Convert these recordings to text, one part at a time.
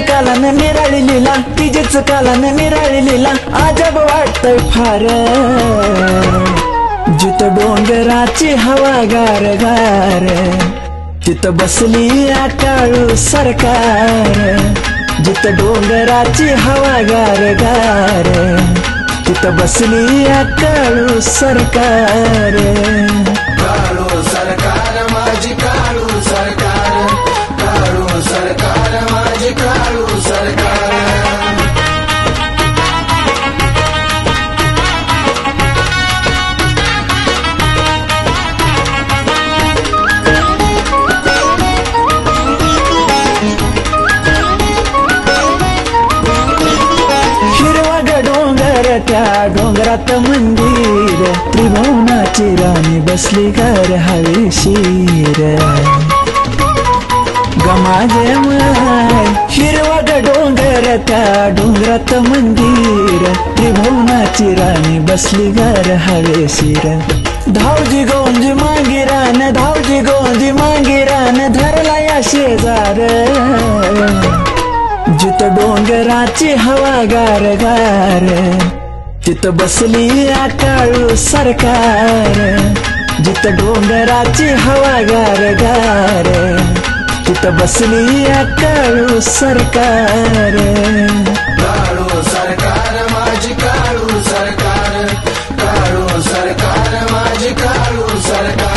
कालन निराळी लीला तिचीच कालन निराळी लीला अजब वाटतंय फार जिथं डोंगराची हवा गार गार तिथं बसली आकाळू सरकार जिथं डोंगराची हवा गार गार तिथं बसली आकाळू सरकार काळू सरकार माझी काळू सरकार काळू सरकार माझी काळू सरकार त्या डोंगरात मंदिर त्रिभुवनाची राणी बसली घर हवेशीर गमाजे माय हिरवट डोंगर त्या डोंगरात मंदिर त्रिभुवनाची राणी बसली घर हवेशीर धावजी गोंजी मांगिरान धावजी गोंजी मांगिरान धरला या शेजार जिथं डोंगराची हवा गार गार तिथं बसली आकाळू सरकार जिथं डोंगराची हवा गार गार तिथं बसली आकाळू सरकार काळू सरकार माझी काळू सरकार काळू सरकार माझी काळू सरकार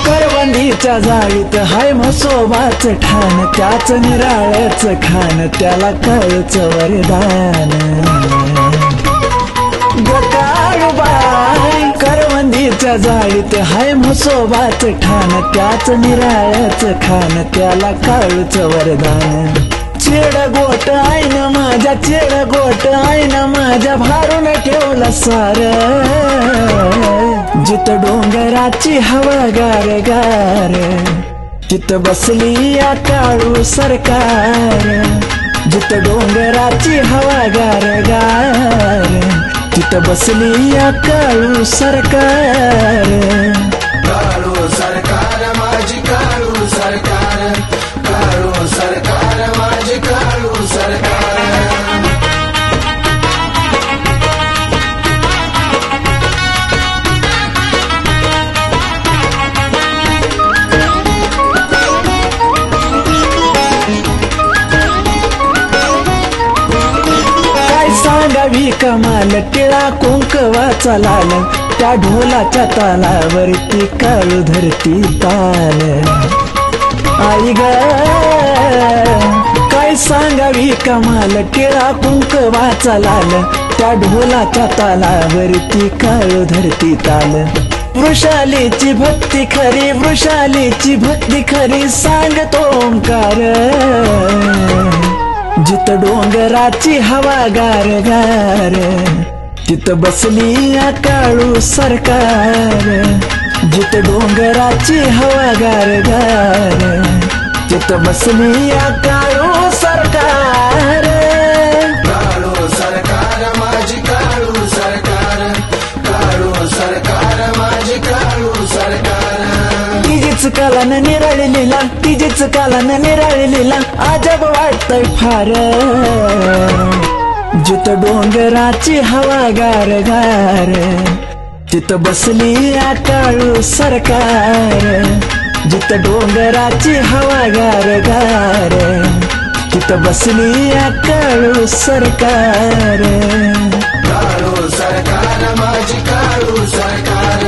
करवंदीच्या जाळीत हाय म्हसोबाच ठाण त्याच निराळ्याच खान त्याला कळच वरदान गोकाळूबाई करवंदीच्या जाळीत हाय म्हसोबाच ठाण त्याच निराळ्याच खान त्याला कळच वरदान चेड गोट आईन माझ्या चेड गोट आईन माझ्या भारून ठेवला सार जिथं डोंगराची हवा गार गार तिथं बसली आकाळू सरकार जिथं डोंगराची हवा गार गार तिथं बसली आकाळू सरकार काळू सरकार माझी काळू सरकार काळू सरकार माझी काळू सरकार सांगावी कमाल टिळा कुंकवाचा लाल त्या ढोलाच्या तालावरती काळू धरती ताल आई ग काय सांगावी कमाल टिळा कुंकवाचा लाल त्या ढोलाच्या तालावरती काळू धरती ताल वृषालीची भक्ती खरी वृषालीची भक्ती खरी सांगतो ओंकार जिथं डोंगराची हवा गार गार तिथं बसली आकाळू सरकार जिथं डोंगराची हवा गार गार तिथं बसली आकाळू सरकार काळू सरकार माझी काळू सरकार काळू सरकार माझी काळू सरकार तिचीच कालन निराळी लीला तिचीच कालन निराळी लीला अजब वाटतंय फार जिथं डोंगराची हवा गार गार तिथं बसली आकाळू सरकार जिथं डोंगराची हवा गार गार तिथं बसली आकाळू सरकार काळू सरकार माझी काळू सरकार